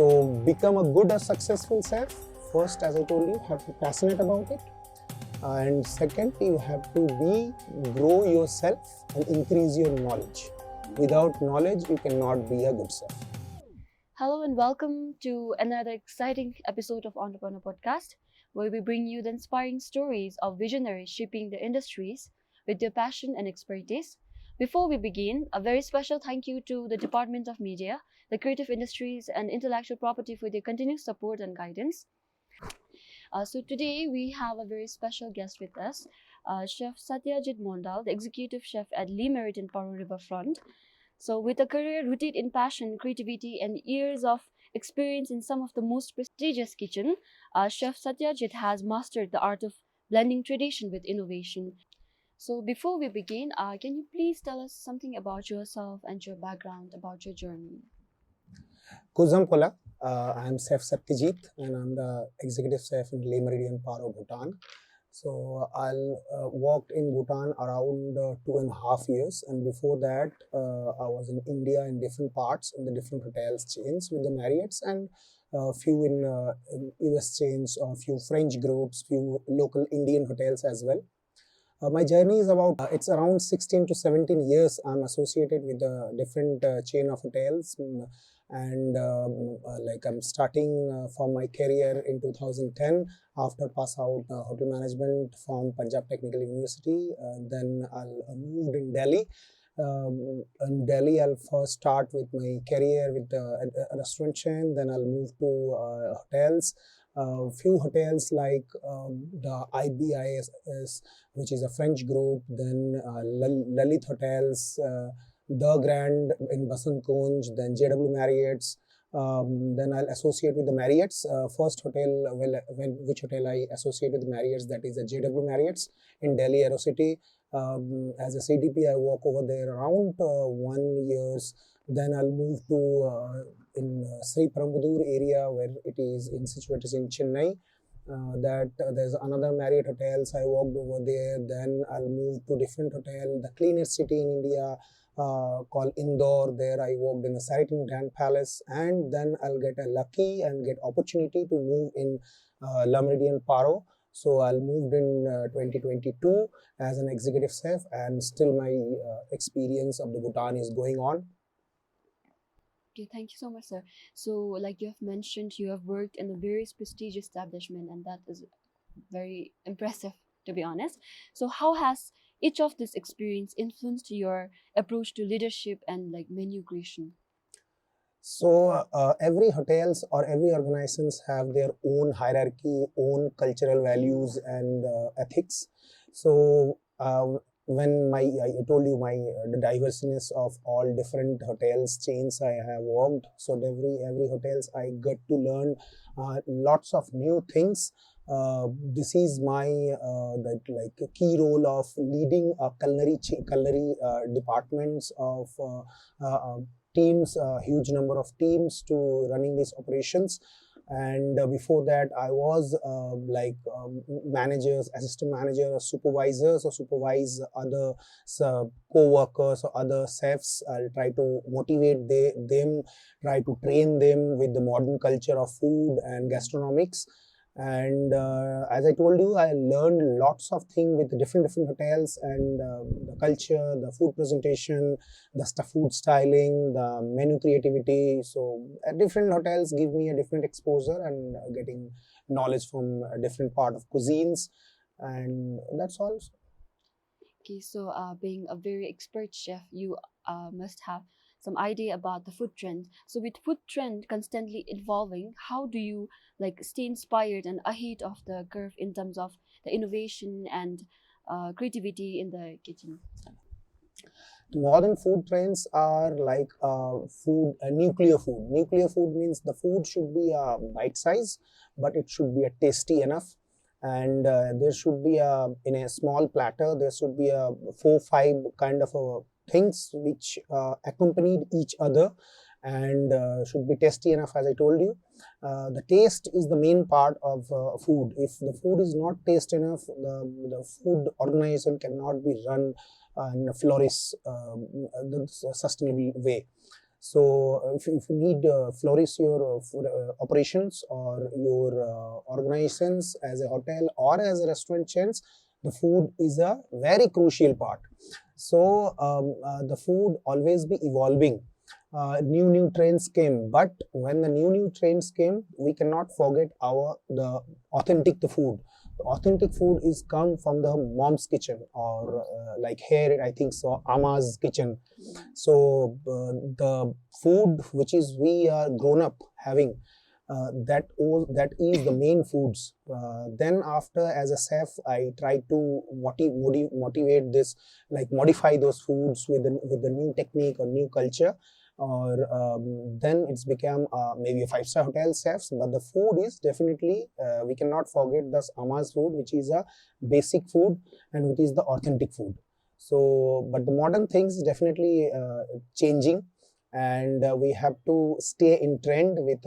To become a good or successful chef, first, as I told you, have to be passionate about it. And second, you have to grow yourself and increase your knowledge. Without knowledge, you cannot be a good chef. Hello and welcome to another exciting episode of Entrepreneur Podcast, where we bring you the inspiring stories of visionaries shaping the industries with their passion and expertise. Before we begin, a very special thank you to the Department of Media, the Creative Industries and Intellectual Property for their continued support and guidance. So today we have a very special guest with us, Chef Satyajeet Mondal, the Executive Chef at Meridien, Paro Riverfront. So with a career rooted in passion, creativity, and years of experience in some of the most prestigious kitchen, Chef Satyajeet has mastered the art of blending tradition with innovation. So before we begin, can you please tell us something about yourself and your background, about your journey? 𝐂𝐚𝐬𝐤𝐚𝐬𝐡. I'm Chef Satyajeet and I'm the Executive Chef in Meridien, Paro, Bhutan. So I worked in Bhutan around 2.5 years, and before that I was in India in different parts in the different hotels chains with the Marriotts, and a few in US chains, a few French groups, few local Indian hotels as well. My journey is it's around 16 to 17 years I'm associated with a different chain of hotels, and like I'm starting from my career in 2010 after pass out hotel management from Punjab Technical University. Then I'll moved in Delhi. In Delhi, I'll first start with my career with a restaurant chain, then I'll move to hotels. Few hotels like the IBIS, which is a French group, then Lalit Hotels, The Grand in Basant Kunj, then JW Marriott's. Then I'll associate with the Marriott's. First hotel, which hotel I associate with the Marriott's, that is the JW Marriott's in Delhi Aerocity. As a CDP, I work over there around 1 year. Then I'll move to in Sri Perumbudur area, where it is situated in Chennai. There's another Marriott hotels. I worked over there. Then I'll move to different hotel, the cleanest city in India called Indore. There I worked in the Sheraton Grand Palace, and then I'll get a lucky and get opportunity to move in Meridien, Paro. So I'll moved in 2022 as an executive chef, and still my experience of the Bhutan is going on. Okay, thank you so much, sir. So, like you have mentioned, you have worked in a very prestigious establishment, and that is very impressive, to be honest. So, how has each of this experience influenced your approach to leadership and like menu creation? So every hotels or every organizations have their own hierarchy, own cultural values and ethics. So when I told you the diverseness of all different hotels chains I have worked. So every hotels I get to learn lots of new things. This is my key role of leading culinary departments of teams, huge number of teams to running these operations. And before that I was managers, assistant managers, supervisors, or supervise other co-workers or other chefs. I'll try to motivate them, try to train them with the modern culture of food and gastronomics. And as I told you, I learned lots of things with different hotels, and the culture, the food presentation, the food styling, the menu creativity. So at different hotels give me a different exposure and getting knowledge from a different part of cuisines, and that's all. Okay, so being a very expert chef, you must have some idea about the food trend. So with food trend constantly evolving, how do you like stay inspired and ahead of the curve in terms of the innovation and creativity in the kitchen? Modern food trends are like nuclear food. Nuclear food means the food should be bite size, but it should be tasty enough. And there should be in a small platter, there should be 4-5 kind of things which accompanied each other, and should be tasty enough, as I told you. The taste is the main part of food. If the food is not tasty enough, the food organization cannot be run in a flourish, sustainable way. So if you need flourish your food, operations or your organizations as a hotel or as a restaurant chains, the food is a very crucial part. So the food always be evolving. New trends came, but when the new trends came, we cannot forget the authentic the food. The authentic food is come from the mom's kitchen, or like here I think so Ama's kitchen. So the food which is we are grown up having, that is the main foods. Then after, as a chef, I try to motivate this, like modify those foods with the new technique or new culture, or then it's become maybe a 5-star hotel chefs. But the food is definitely, we cannot forget this Ama's food, which is a basic food and which is the authentic food. So but the modern things definitely changing, and we have to stay in trend with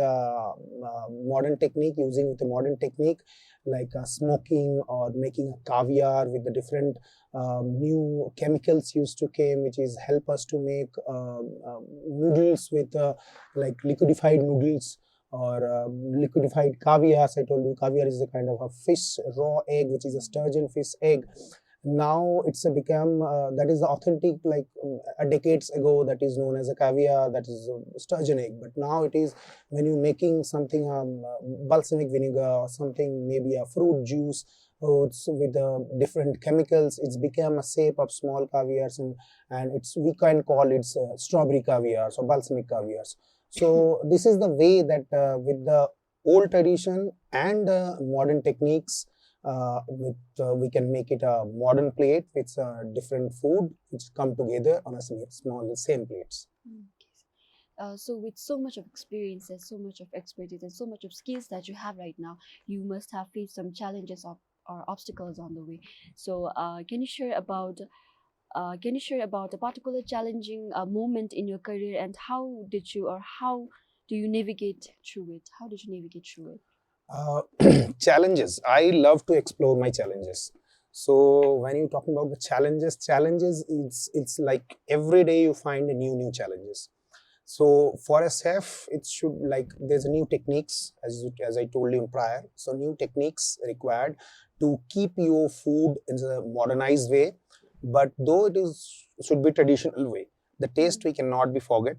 modern technique, using with a modern technique like smoking or making a caviar with the different new chemicals used to came, which is help us to make noodles with like liquidified noodles, or liquidified caviar. As I told you, caviar is a kind of a fish raw egg, which is a sturgeon fish egg. Now it's become that is the authentic, like a decades ago, that is known as a caviar, that is a sturgeon egg. But now it is, when you're making something balsamic vinegar or something, maybe a fruit juice, it's with different chemicals, it's become a shape of small caviars, and it's, we can call it strawberry caviars or balsamic caviars. So this is the way that with the old tradition and modern techniques, we can make it a modern plate with different food which come together on a small same plates. So with so much of experience and so much of expertise and so much of skills that you have right now, you must have faced some challenges or obstacles on the way. So can you share about a particular challenging moment in your career, and how do you navigate through it? How did you navigate through it? Challenges. I love to explore my challenges. So when you're talking about the challenges, it's like every day you find a new challenges. So for a chef, it should, like, there's a new techniques, as I told you prior. So new techniques required to keep your food in a modernized way, but though it should be traditional way, the taste we cannot be forget.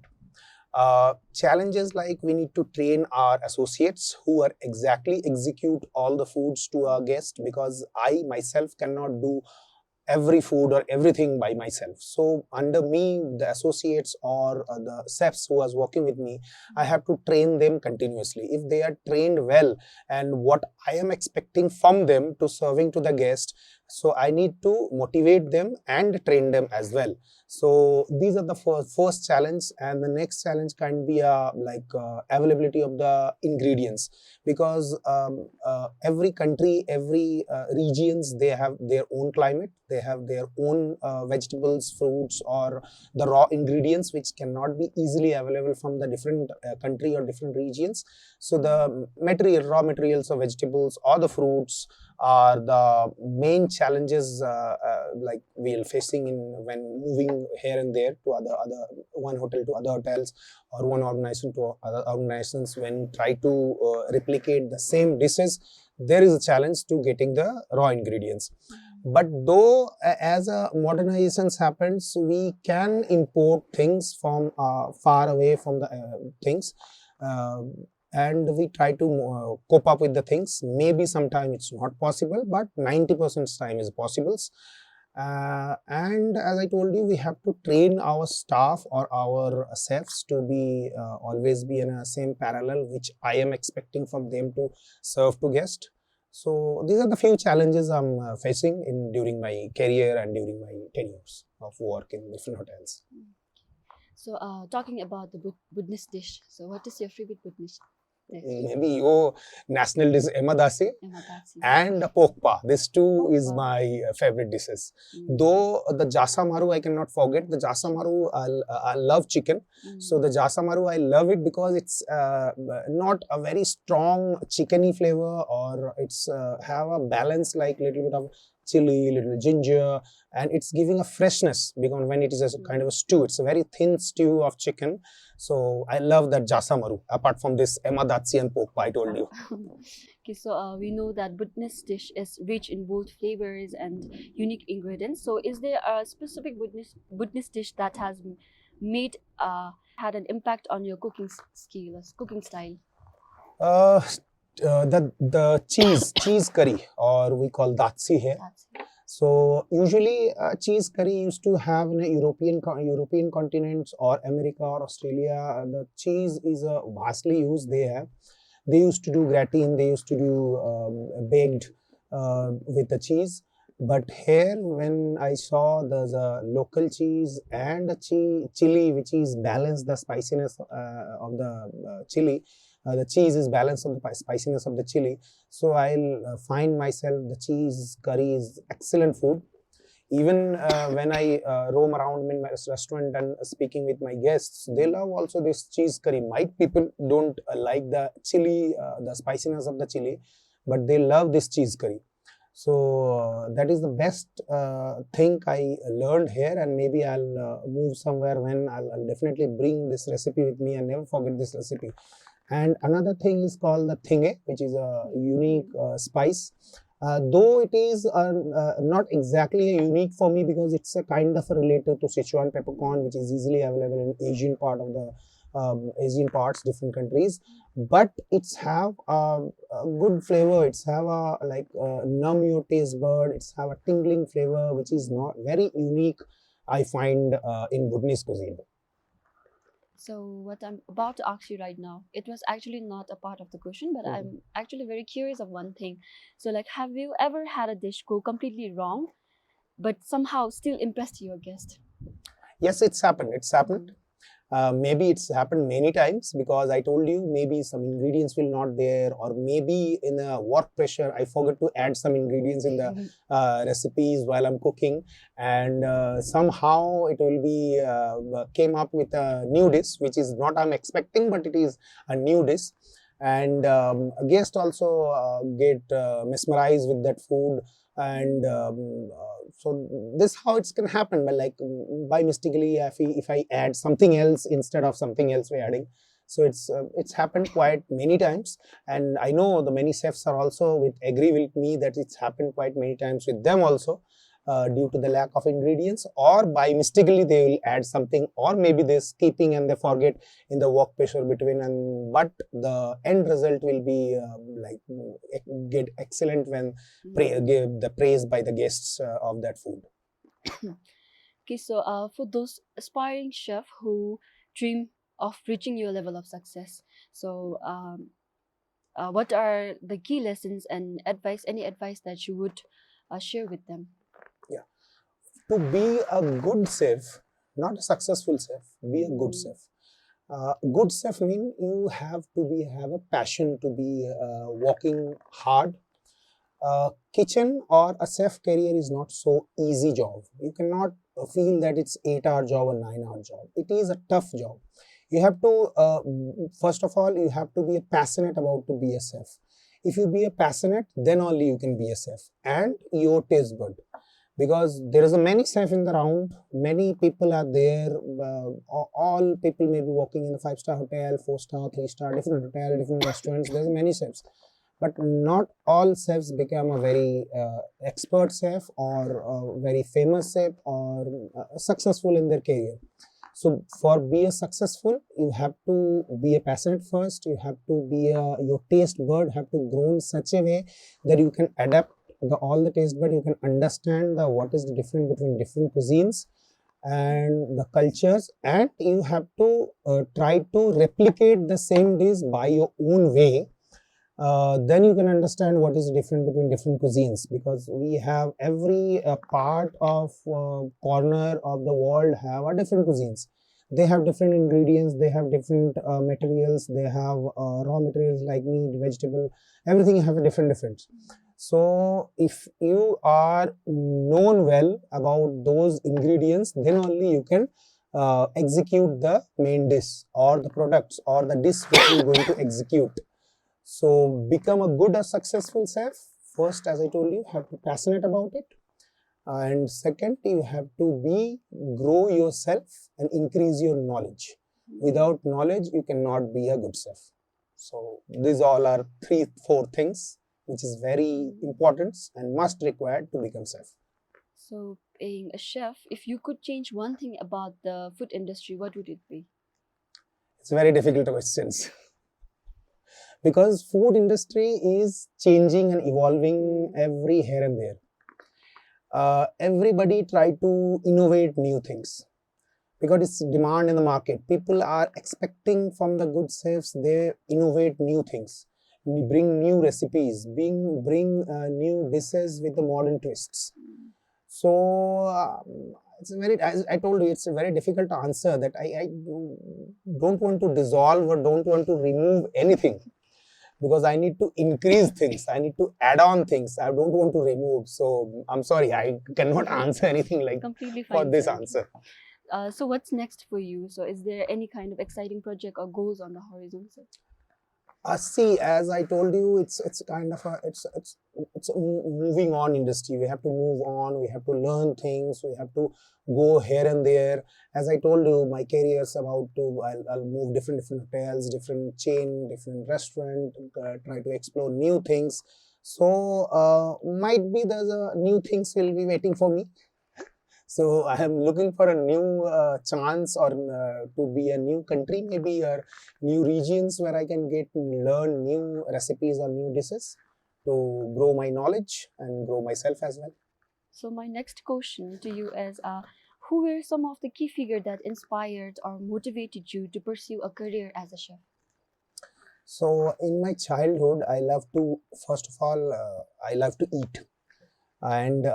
Challenges like we need to train our associates who are exactly execute all the foods to our guests, because I myself cannot do every food or everything by myself. So under me, the associates or the chefs who are working with me, I have to train them continuously. If they are trained well, and what I am expecting from them to serving to the guest, so I need to motivate them and train them as well. So these are the first challenge, and the next challenge can be availability of the ingredients, because every country, every regions, they have their own climate, they have their own vegetables, fruits, or the raw ingredients which cannot be easily available from the different country or different regions. So the raw materials of vegetables or the fruits are the main challenges like we are facing when moving here and there to other one hotel to other hotels, or one organization to other organizations. When try to replicate the same dishes, there is a challenge to getting the raw ingredients. But though as a modernizations happens, we can import things from far away from the things, and we try to cope up with the things. Maybe sometimes it's not possible, but 90% time is possible. And as I told you, we have to train our staff or our chefs to be always be in a same parallel which I am expecting from them to serve to guests. So these are the few challenges I'm facing during my career and during my 10 years of work in different hotels. So talking about the Buddhist dish, so what is your favorite Buddhist dish? Maybe your national dish 𝐒𝐻 and pokpa. This two is my favorite dishes. Though the 𝐤𝐸 maru I cannot forget. The 𝐤𝐸 maru, I love chicken. So the 𝐤𝐸 maru I love it because it's not a very strong chickeny flavor, or it's have a balance like little bit of chili, little ginger, and it's giving a freshness because when it is a kind of a stew, it's a very thin stew of chicken. So I love that jasa maru. Apart from this emadatsi and pork pie I told you. Okay, so we know that Bhutanese dish is rich in both flavors and unique ingredients. So is there a specific Bhutanese dish that has made had an impact on your cooking skills, cooking style? The cheese curry, or we call datsi here. So usually cheese curry used to have in a European continents or America or Australia. The cheese is vastly used. They used to do gratin. They used to do baked with the cheese. But here, when I saw there's a local cheese and a chili, which is balanced the spiciness of the chili. The cheese is balanced on the spiciness of the chili. So I'll find myself the cheese curry is excellent food. Even when I roam around in my restaurant and speaking with my guests, they love also this cheese curry. Might people don't like the chili, the spiciness of the chili, but they love this cheese curry. So that is the best thing I learned here, and maybe I'll move somewhere when I'll definitely bring this recipe with me and never forget this recipe. And another thing is called the 𝐒𝐤𝐤𝐤𝐤𝐤, which is a unique spice. Though it is not exactly unique for me because it's a kind of a related to Sichuan peppercorn, which is easily available in Asian part of the Asian parts, different countries. But it's have a good flavor. It's have a numb your taste bud. It's have a tingling flavor, which is not very unique. I find in Bhutanese cuisine. So what I'm about to ask you right now, it was actually not a part of the question, but I'm actually very curious of one thing. So like, have you ever had a dish go completely wrong, but somehow still impressed your guest? Yes, it's happened. It's happened. Maybe it's happened many times because I told you maybe some ingredients will not there, or maybe in a work pressure I forgot to add some ingredients in the recipes while I'm cooking, and somehow it will be came up with a new dish which is not I'm expecting, but it is a new dish, and a guest also get mesmerized with that food, and so this how it's can happen, but like by mistakenly if I add something else instead of something else we're adding. So it's happened quite many times, and I know the many chefs are also agree with me that it's happened quite many times with them also, due to the lack of ingredients, or by mistakenly they will add something, or maybe they're skipping and they forget in the work pressure between, and but the end result will be get excellent when give the praise by the guests of that food. Okay, so for those aspiring chefs who dream of reaching your level of success, so what are the key lessons and any advice that you would share with them? Yeah, to be a good chef, not a successful chef, be a good chef. Good chef means you have to have a passion to be working hard. Kitchen or a chef career is not so easy job. You cannot feel that it's 8-hour job or 9-hour job. It is a tough job. You have to first of all you have to be passionate about to be a chef. If you be a passionate, then only you can be a chef, and your taste bud. Because there is a many chefs in the round, many people are there, all people may be working in a 5-star hotel, 4-star, 3-star, different hotel, different restaurants, there's many chefs. But not all chefs become a very expert chef or a very famous chef or successful in their career. So for be a successful, you have to be a passionate first, you have to be your taste bud have to grow in such a way that you can adapt all the taste bud, you can understand what is the difference between different cuisines and the cultures, and you have to try to replicate the same dish by your own way. Then you can understand what is the difference between different cuisines, because we have every part of corner of the world have a different cuisines. They have different ingredients, they have different materials, they have raw materials like meat, vegetable, everything have a different. So if you are known well about those ingredients, then only you can execute the main dish or the products or the dish which you are going to execute. So become a good or successful chef. first, as I told you, have to be passionate about it. And second, you have to grow yourself and increase your knowledge. Without knowledge, you cannot be a good chef. So these all are 3-4 things which is very important and must required to become chef. So, being a chef, if you could change one thing about the food industry, what would it be? It's very difficult questions. Because food industry is changing and evolving every here and there. Everybody try to innovate new things because it's demand in the market. People are expecting from the good chefs, they innovate new things, bring new recipes, bring new dishes with the modern twists. So it's as I told you, it's a very difficult to answer that I don't want to dissolve or don't want to remove anything. Because I need to increase things, I need to add on things, I don't want to remove. So I'm sorry, I cannot answer anything like Completely for fine, this sir. answer. So what's next for you? So is there any kind of exciting project or goals on the horizon, sir? See, as I told you, it's kind of it's a moving on industry. We have to move on. We have to learn things. We have to go here and there. As I told you, my career is about to. I'll move different hotels, different chain, different restaurant. Try to explore new things. So might be there's a new things will be waiting for me. So I am looking for a new chance or to be a new country, maybe, or new regions where I can learn new recipes or new dishes to grow my knowledge and grow myself as well. So my next question to you is, who were some of the key figures that inspired or motivated you to pursue a career as a chef? So in my childhood, I love to, first of all, I love to eat. And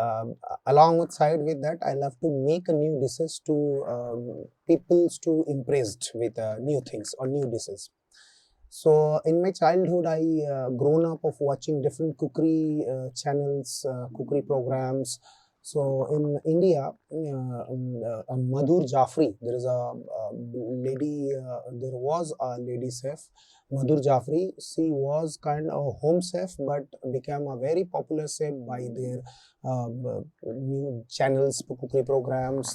along with that, I love to make a new dishes to people's to impressed with new things or new dishes. So in my childhood, I grown up of watching different cookery channels, cookery programs. So in India, Madhur Jaffrey, there is lady, there was a lady chef, Madhur Jaffrey. She was kind of a home chef, but became a very popular chef by their new channels, cookery programs.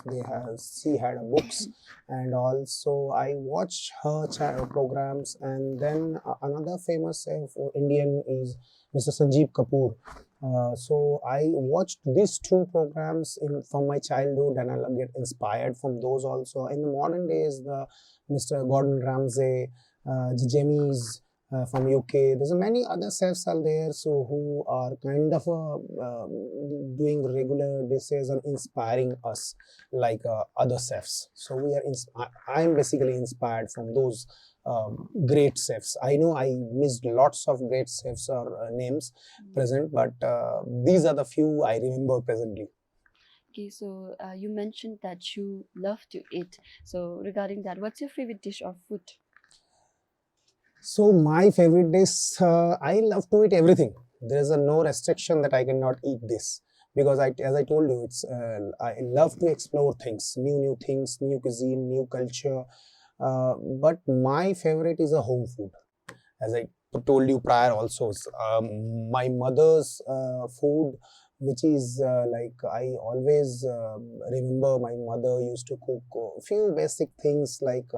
She had books, and also I watched her programs. And then another famous chef Indian is Mr. Sanjeev Kapoor. So I watched these two programs from my childhood, and I get inspired from those also. In the modern days, the Mr. Gordon Ramsay, James from UK. There's many other chefs are there, so who are kind of doing regular dishes and inspiring us like other chefs. So I'm basically inspired from those great chefs. I know I missed lots of great chefs or names present, but these are the few I remember presently. Okay, so you mentioned that you love to eat. So regarding that, what's your favorite dish or food? So my favorite dish, I love to eat everything. There is no restriction that I cannot eat this, because as I told you, I love to explore things, new things, new cuisine, new culture. But my favorite is a home food. As I told you prior also, my mother's food, which is like I always remember my mother used to cook a few basic things like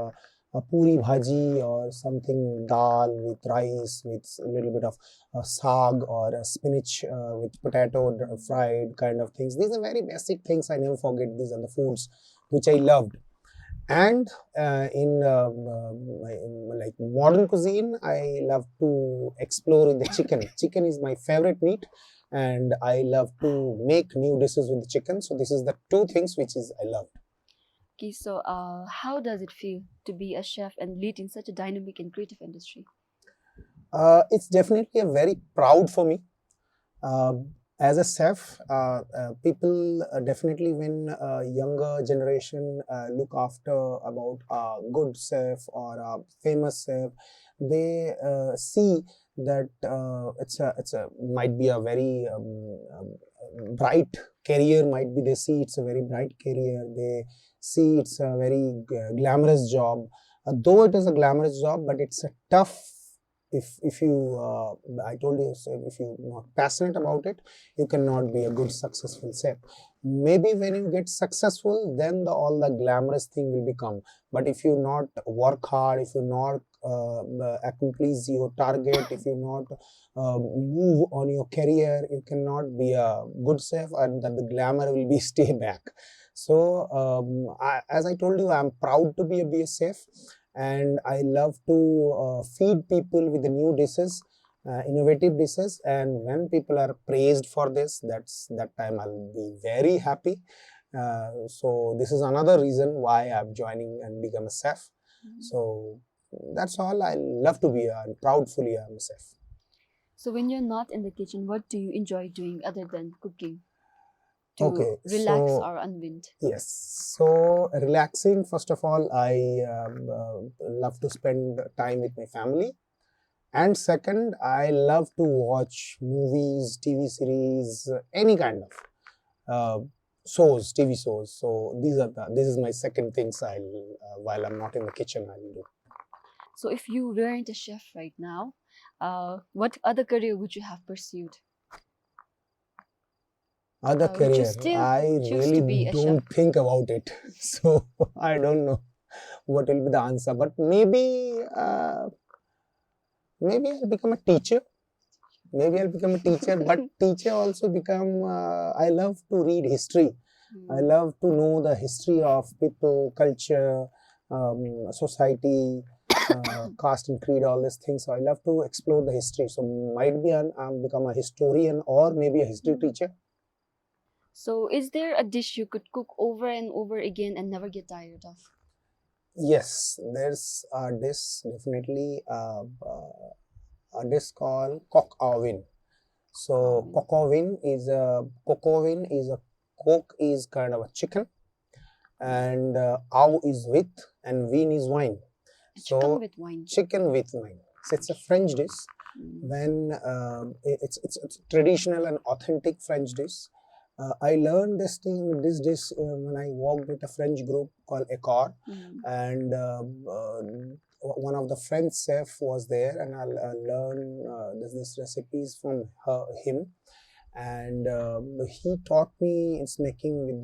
a puri bhaji or something dal with rice with a little bit of saag or spinach with potato fried kind of things. These are very basic things. I never forget. These are the foods which I loved. And in like modern cuisine, I love to explore the chicken. Chicken is my favorite meat, and I love to make new dishes with the chicken. So this is the two things which is I love. Okay, so how does it feel to be a chef and lead in such a dynamic and creative industry? It's definitely a very proud for me. As a chef, people definitely, when younger generation look after about a good chef or a famous chef, they see that it's a might be a very bright career. Might be they see it's a very bright career. They see it's a very glamorous job. Though it is a glamorous job, but it's a tough if you I told you, so if you're not passionate about it, you cannot be a good successful chef. Maybe when you get successful, then all the glamorous thing will become. But if you not work hard, if you not accomplish your target, if you not move on your career, you cannot be a good chef, and that the glamour will be stay back. So as I told you, I'm proud to be a chef, and I love to feed people with the new dishes, innovative dishes, and when people are praised for this, that time I'll be very happy. So this is another reason why I'm joining and become a chef. So that's all. I love to be and proudfully I'm a chef. So when you're not in the kitchen, what do you enjoy doing other than cooking to Okay, relax so or unwind? yes, so relaxing, first of all, I love to spend time with my family. And second, I love to watch movies, TV series, any kind of shows, TV shows. So this is my second things while I'm not in the kitchen, I'll do. So if you weren't a chef right now, what other career would you have pursued? Other Would you career, still I choose to be really a don't chef? think about it. So I don't know what will be the answer, but maybe maybe I'll become a teacher. Maybe I'll become a teacher, but teacher also become. I love to read history. I love to know the history of people, culture, society, caste and creed, all these things. So I love to explore the history. So might be I'm become a historian or maybe a history teacher. So is there a dish you could cook over and over again and never get tired of? Yes, there's a dish definitely. A dish called 𝐄𝐤𝐤𝐤𝐤𝐤𝐤. So 𝐄𝐤𝐤𝐤𝐤𝐤 is cock is kind of a chicken, and 𝐤 is with, and win is wine. Chicken with wine. Chicken with wine. So it's a French dish. When it's traditional and authentic French dish. I learned this dish when I worked with a French group called 𝐒𝐻𝐻, and one of the French chef was there, and I'll learn this recipes from him, and he taught me it's making with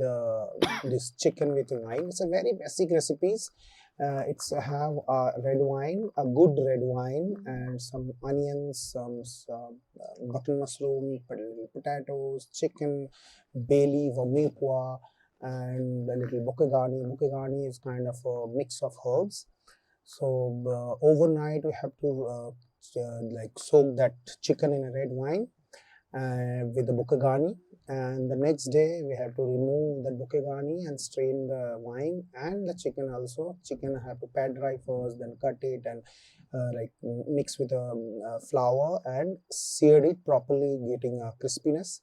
this chicken with wine. It's a very basic recipes. It's have red wine, a good red wine, and some onions, some button mushroom, potatoes, chicken, bay leaf or maypua, and a little bokegani. Bokegani is kind of a mix of herbs. So overnight we have to like soak that chicken in a red wine with the bokegani, and the next day we have to remove the bokegani and strain the wine and the chicken also. Chicken have to pat dry first, then cut it and like mix with flour and seared it properly, getting a crispiness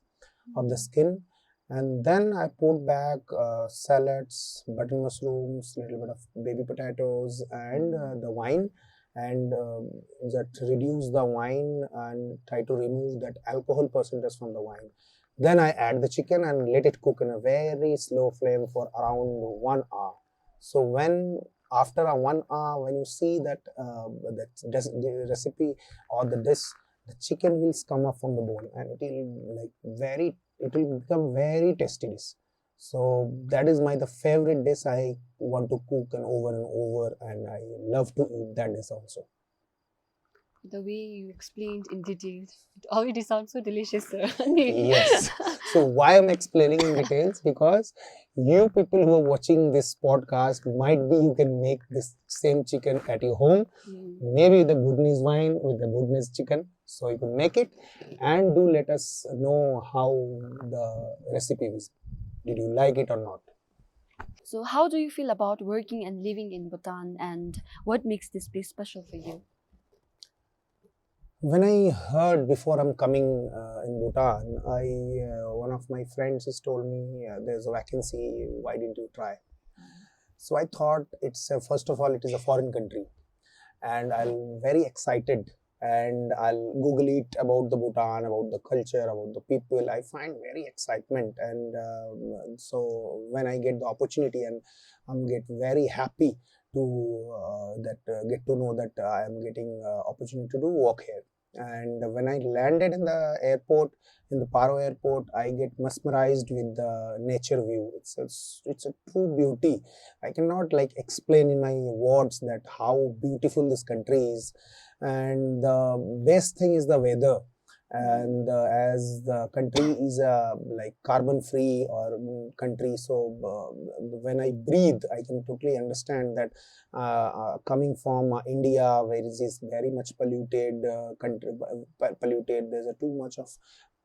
of the skin. And then I put back salads, button mushrooms, little bit of baby potatoes, and the wine, and that reduce the wine and try to remove that alcohol percentage from the wine. Then I add the chicken and let it cook in a very slow flame for around 1 hour. So when after a 1 hour, when you see that the recipe or the dish, the chicken will come up from the bone, and it will become very tasty dish. So that is the favorite dish I want to cook and over, and I love to eat that dish also. The way you explained in detail, it already sounds so delicious, sir. Yes. So why I'm explaining in details? Because you people who are watching this podcast, might be you can make this same chicken at your home, maybe with the goodness wine, with the goodness chicken. So you can make it, and do let us know how the recipe is. Did you like it or not? So how do you feel about working and living in Bhutan, and what makes this place special for you? When I heard before I'm coming in Bhutan, one of my friends has told me there's a vacancy. Why didn't you try? So I thought first of all it is a foreign country, and I'm very excited, and I'll Google it about the Bhutan, about the culture, about the people. I find very excitement, and so when I get the opportunity, and I'm get very happy to get to know that I am getting opportunity to do work here. And when I landed in the airport, in the Paro airport, I get mesmerized with the nature view. It's a true beauty. I cannot like explain in my words that how beautiful this country is. And the best thing is the weather. And as the country is like carbon free or country, so when I breathe, I can totally understand that coming from India, where it is very much polluted country, polluted, there's a too much of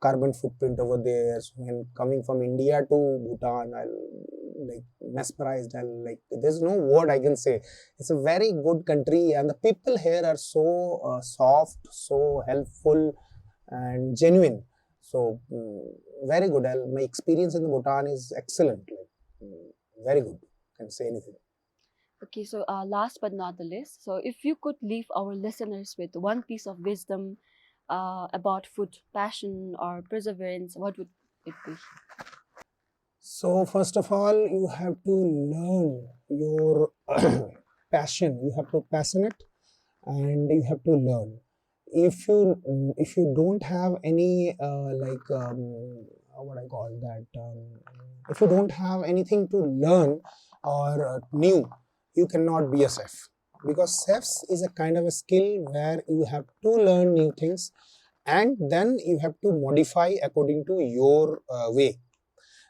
carbon footprint over there. So when coming from India to Bhutan, I'll like mesmerized. I'll like, there's no word I can say. It's a very good country, and the people here are so soft, so helpful and genuine. So very good. My experience in the Bhutan is excellent. Like, very good. Can't say anything. Okay, so last but not the least, so if you could leave our listeners with one piece of wisdom about food, passion, or perseverance, what would it be? So first of all, you have to learn your passion. You have to passionate, and you have to learn. If you don't have any what I call that, if you don't have anything to learn or new, you cannot be a chef, because chefs is a kind of a skill where you have to learn new things, and then you have to modify according to your way.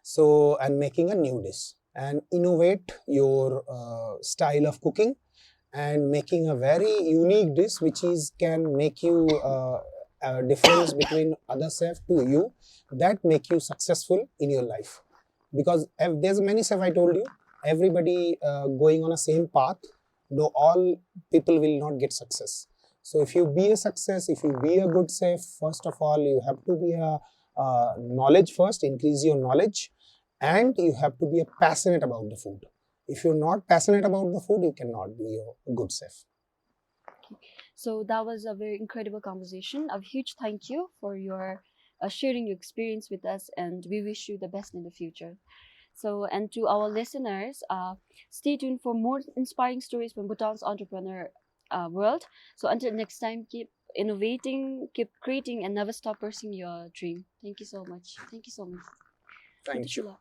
So, and making a new dish and innovate your style of cooking, and making a very unique dish which is can make you a difference between other chef to you, that make you successful in your life. Because there's many chef, I told you, everybody going on a same path, though all people will not get success. So if you be a success, if you be a good chef, first of all you have to be a knowledge first, increase your knowledge, and you have to be passionate about the food. If you're not passionate about the food, you cannot be a good chef. So that was a very incredible conversation. A huge thank you for your sharing your experience with us, and we wish you the best in the future. So, and to our listeners, stay tuned for more inspiring stories from Bhutan's entrepreneur world. So until next time, keep innovating, keep creating, and never stop pursuing your dream. Thank you so much. Thank you so much. Thank you.